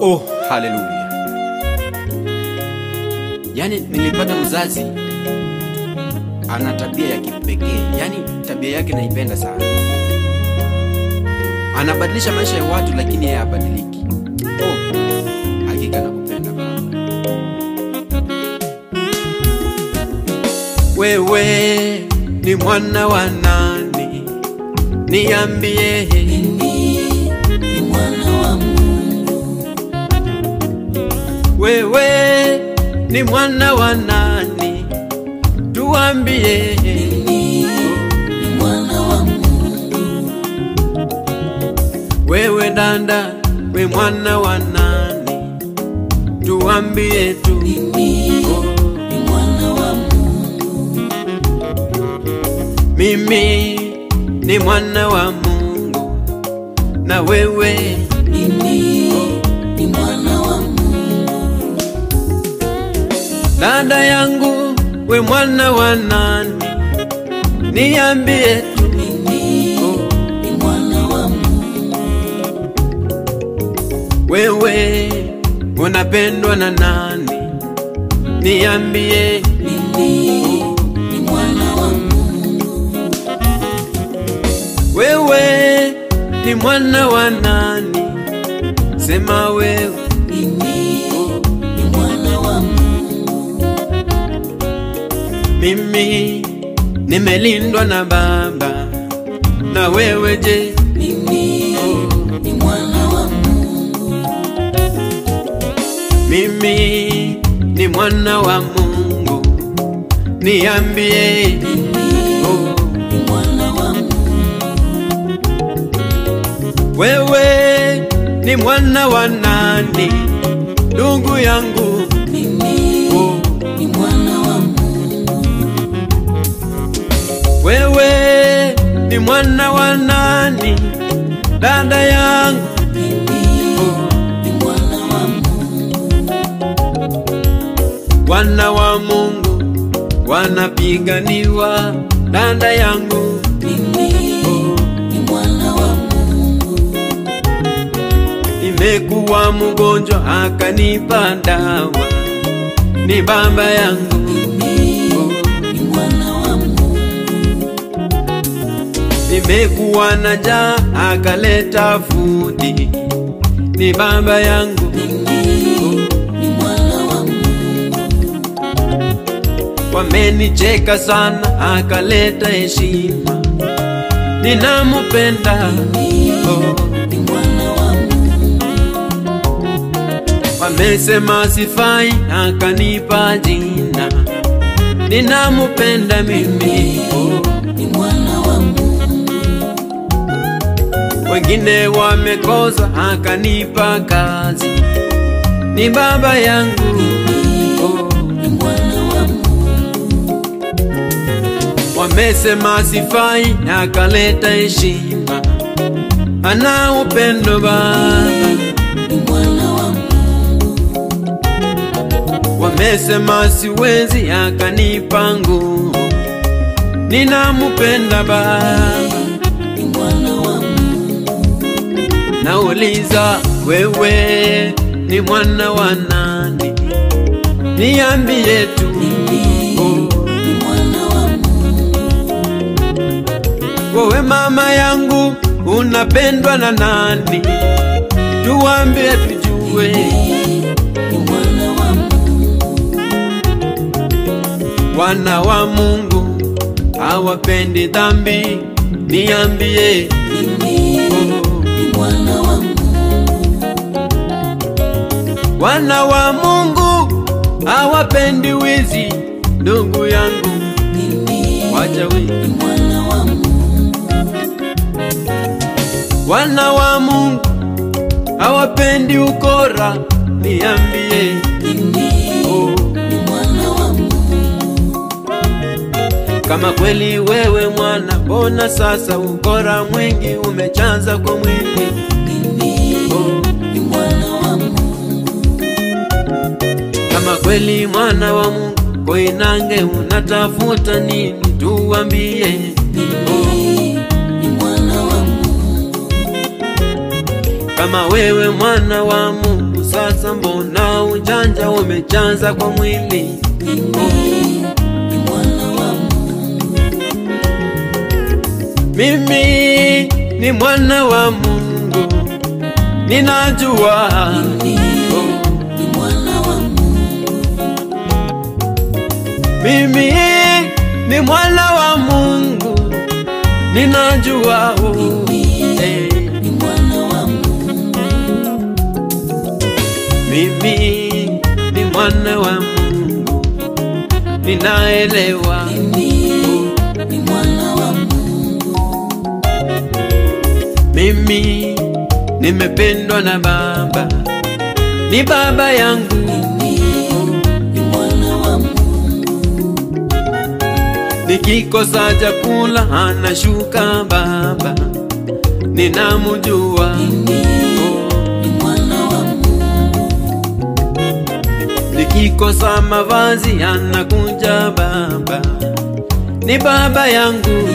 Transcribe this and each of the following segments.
Oh, haleluya. Yani nilipata mzazi ana tabia ya kipekee. Yani tabia yake naipenda sana. Anabadilisha maisha ya watu lakini yeye habadiliki. Oh, hakika nakupenda baba. Wewe ni mwana wa nani? Niambie. Ni mwana wa Mungu. Wewe ni mwana wa nani? Tuambie. Ni mwana wa Mungu. Wewe dada, we mwana wa nani? Tuambie tu. Ni mwana wa Mungu. Mimi ni mwana wa Mungu. Na wewe ni mwana wa Mungu. dada yangu, we mwana wa nani? Niambie tu. Ni mwana wa Mungu. Wewe unapendwa na nani? Niambie. Ni mwana wa Mungu. Wewe ni mwana wa nani? Sema wewe. Ni mwana wa Mungu. Mimi nimelindwa na Baba. Na wewe je? Ni mwana wa Mungu. Mimi ni mwana wa Mungu. Niambie. Ni mwana wa Mungu. Wewe ni mwana wa nani? Ndugu yangu. Ni mwana wa Mungu. Wewe ni mwana wa nani? Dada yangu. Ni mwana wa Mungu. Wana wa Mungu wanapiganiwa. Dada yangu. Ni mwana wa Mungu. Nimekuwa mgonjwa akanipa dawa. Ni Baba yangu. Ni mwana wa Mungu. Nimekuwa na njaa akaleta fudi. Ni Baba yangu. Ni mwana wa Mungu. Wamenicheka sana akaleta heshima. Ninamupenda. Ni mwana wa Mungu. Wamesema sifai akanipa jina. Ninamupenda mimi. Ni mwana wa Mungu. Wengine wamekosa akanipa kazi. Ni Baba yangu. Ni mwana wa Mungu. Wamesema sifai akaleta heshima. Ana upendo Baba. Ni mwana wa Mungu. Wamesema siwezi akanipa nguvu. Ninamupenda Baba. Ni mwana wa Mungu. Nauliza, wewe ni mwana wa nani? Niambie tu. Ni mwana wa Mungu. Wewe mama yangu unapendwa na nani? Tuambie tujue. Ni mwana wa Mungu. Wana wa Mungu hawapendi dhambi. Niambie. Ni mwana wa Mungu. Wana wa Mungu hawapendi wizi. Ndugu yangu, wacha wizi. Ni mwana wa Mungu. Wana wa Mungu hawapendi ukora. Niambie. Ni mwana wa Mungu. Kama kweli wewe mwana, mbona sasa ukora mwingi umechanza kwa mwili? Ni mwana wa Mungu. Kama kweli mwana wa Mungu, koinange unatafuta nini? Tuambie. Ni mwana wa Mungu. Kama wewe mwana wa Mungu, sasa mbona ujanja umejaza kwa mwili? Mimi ni mwana wa Mungu, ninajua. Mimi ni mwana wa Mungu, ninajua. Mimi ni mwana wa Mungu, ninaelewa. Mimi nimependwa na Baba, ni Baba yangu. Nikikosa chakula anashuka Baba, ninamjua. Nikikosa mavazi anakuja Baba, ni Baba yangu.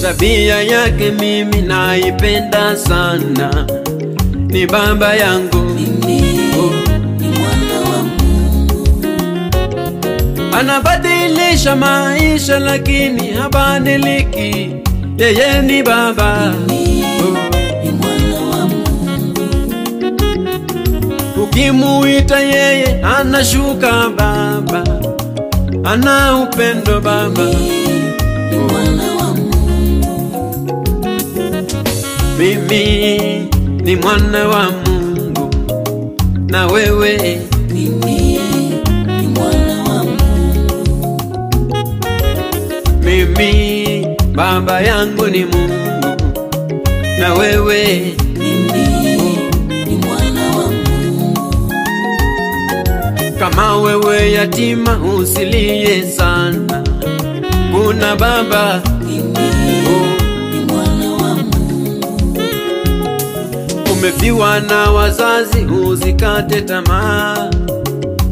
Tabia yake mimi naipenda sana, ni Baba yangu. Anabadilisha maisha lakini habadiliki, yeye ni Baba. Ukimuita yeye anashuka Baba, ana upendo Baba. Mimi ni mwana wa Mungu, na wewe. Mimi Baba yangu ni Mungu, na wewe. Kama wewe yatima usilie sana, kuna Baba. Umefiwa na wazazi usikate tamaa,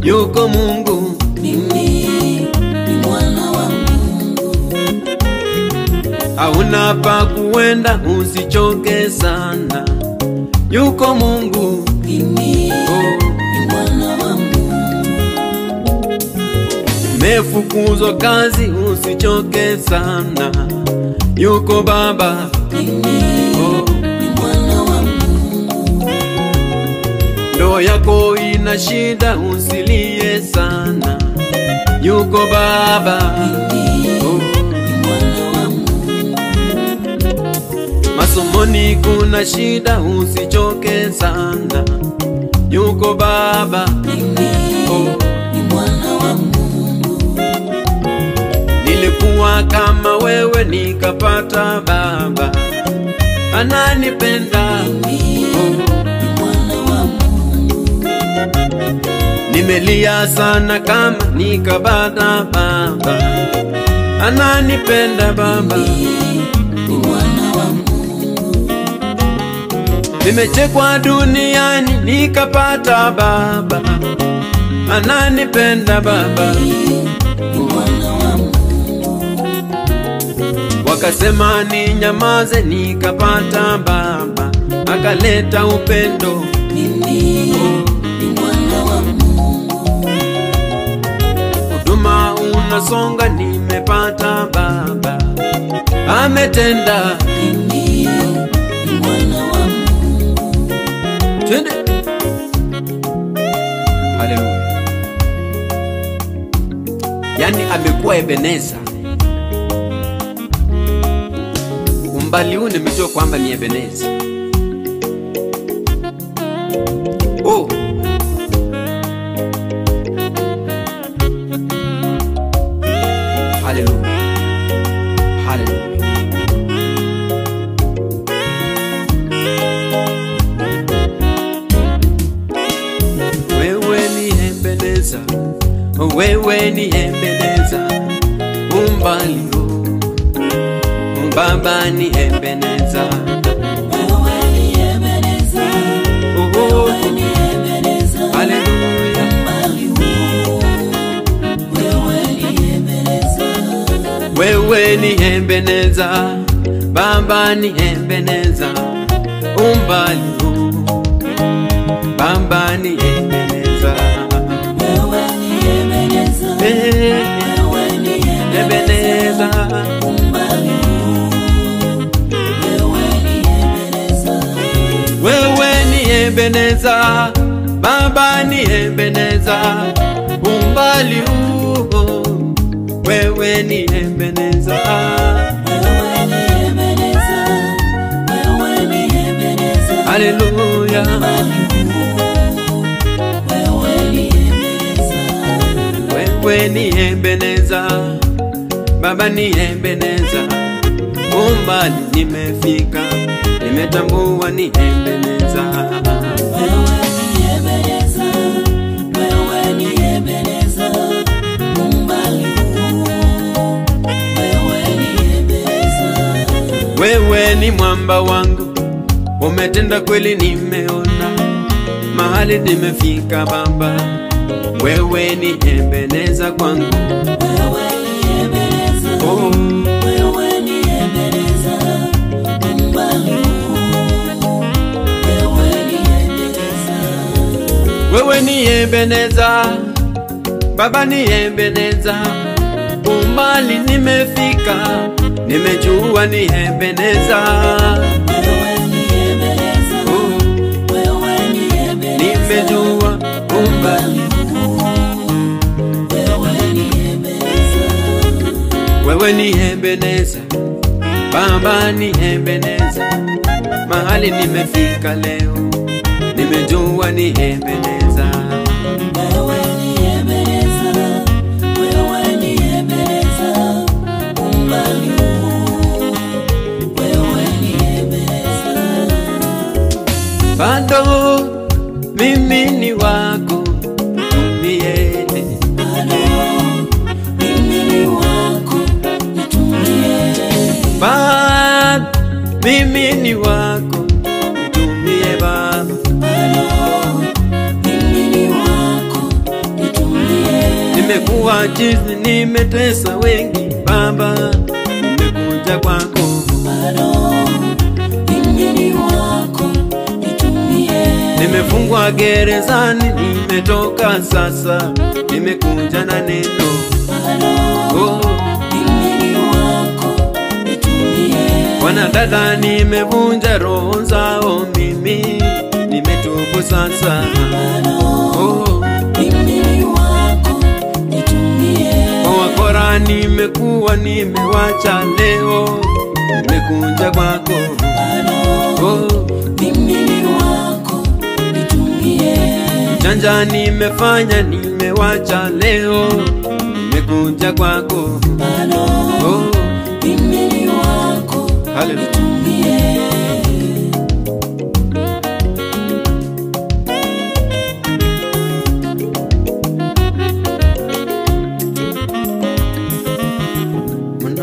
yuko Mungu. Hauna pa kuenda usichoke sana, yuko Mungu. Umefukuzwa kazi usichoke sana, yuko Baba. Ndoa yako ina shida usilie sana, yuko Baba. Masomoni kuna shida usichoke sana, yuko Baba. Nilikuwa kama wewe nikapata Baba, ananipenda. Nimelia sana kama nikapata Baba, ananipenda Baba. Nimechekwa duniani nikapata Baba, ananipenda Baba. Wakasema ni nyamaze nikapata Baba, akaleta upendo. Huduma unasonga nimepata Baba, ametenda. Twende. Haleluya. Yani amekuwa Ebeneza. Umbali huu nimejua kwamba ni Ebeneza. Oh. Haleluya. Haleluya. Wewe ni Ebeneza, umbali huu Baba ni Ebeneza. Wewe ni Ebeneza, wewe ni Ebeneza. Haleluya. Umbali huu, wewe ni Ebeneza. Wewe ni Ebeneza, Baba ni Ebeneza, umbali huu. Baba ni Ebeneza, wewe ni Ebeneza, wewe ni Ebeneza, umbali huu. Wewe ni Ebeneza, wewe ni Ebeneza, Baba ni Ebeneza, umbali huu. Wewe ni Ebeneza, wewe ni Ebeneza, wewe ni Ebeneza, haleluya. wewe ni Ebeneza, Wewe ni Ebeneza, Baba ni Ebeneza, umbali nimefika, nimetambua ni Ebeneza. wewe ni Ebeneza, wewe ni Ebeneza, umbali huu. Wewe ni Ebeneza, Wewe ni mwamba wangu, umetenda kweli, nimeona mahali nimefika Baba. Wewe ni Ebeneza kwangu, wewe ni Ebeneza, oh. wewe ni Ebeneza, umbali huu. Wewe ni Ebeneza, Wewe ni Ebeneza, Baba ni Ebeneza, umbali nimefika, nimejua ni Ebeneza, wewe ni Ebeneza, oh. wewe ni Ebeneza, Nimejua umbali, wewe ni Ebeneza, wewe ni Ebeneza, Baba ni Ebeneza, mahali nimefika leo, nimejua ni Ebeneza. wewe ni Ebeneza, wewe ni Ebeneza, umbali huu. Wewe ni Ebeneza, Bado mimi ni wako, nitumie. bado mimi ni wako, nitumie. Bado mimi ni wako, nitumie Baba. Bado mimi ni wako, nitumie. Nimekuwa chizi, nimetesa wengi Baba, nimekuja kwako. Bado mimi ni wako, nitumie. Nimefungwa gerezani, nimetoka sasa, nimekuja na neno, Bado oh. mimi ni wako, nitumie. Wanadada, nimevunja roho zao, mimi nimetubu sasa, Bado oh. mimi ni wako, nitumie. Wakora nimekuwa, nimewacha leo, nimekuja kwako, Bado oh. mimi ni wako, nitumie. Janja nimefanya, nimewacha leo, nimekuja kwako, Bado oh. mimi ni wako, Hallelujah. nitumie.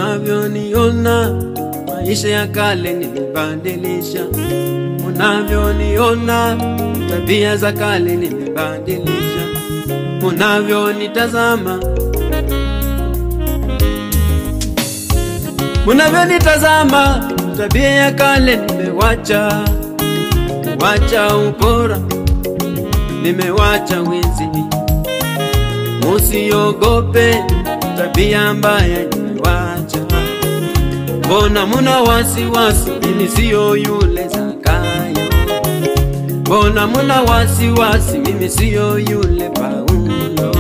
Unavyoniona maisha ya kale nimebadilisha, unavyoniona tabia za kale nimebadilisha, unavyonitazama, unavyonitazama tabia ya kale nimewacha, wacha ukora, nimewacha wizi. Musiogope tabia mbaya nimewacha. Mbona muna wasiwasi, mimi siyo yule Zakayo. Mbona muna wasiwasi, mimi siyo yule Paulo.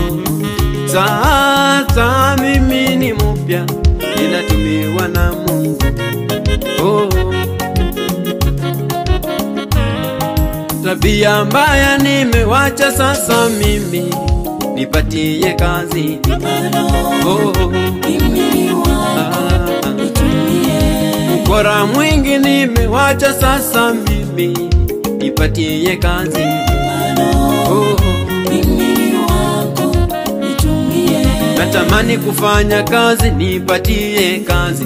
Sasa mimi ni mpya, ninatumiwa na Mungu, oh. Tabia mbaya nimewacha, sasa mimi nipatie kazi, Bado oh. mimi ni wako, nitumie. Ukora mwingi nimewacha, sasa mimi nipatie kazi, Bado oh. mimi ni wako, nitumie. Natamani kufanya kazi, nipatie kazi,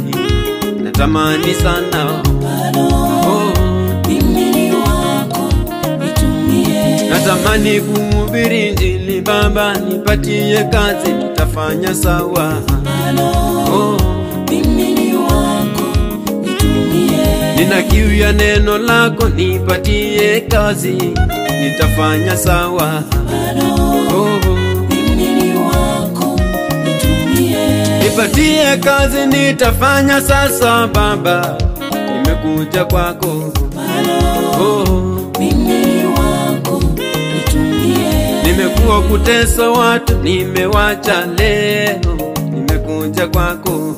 natamani sana, Bado oh. mimi ni wako, nitumie. Natamani kuhubiri Injili Baba, nipatie kazi, nitafanya sawa, Bado oh. mimi ni wako, nitumie. nina kiu ya neno lako, nipatie kazi, nitafanya sawa. Mimi ni wako, nitumie. Nipatie kazi, nitafanya sasa Baba, nimekuja kwako. Mimi ni wako, nitumie. Nimekuwa kutesa watu, nimewacha leo, nimekuja kwako.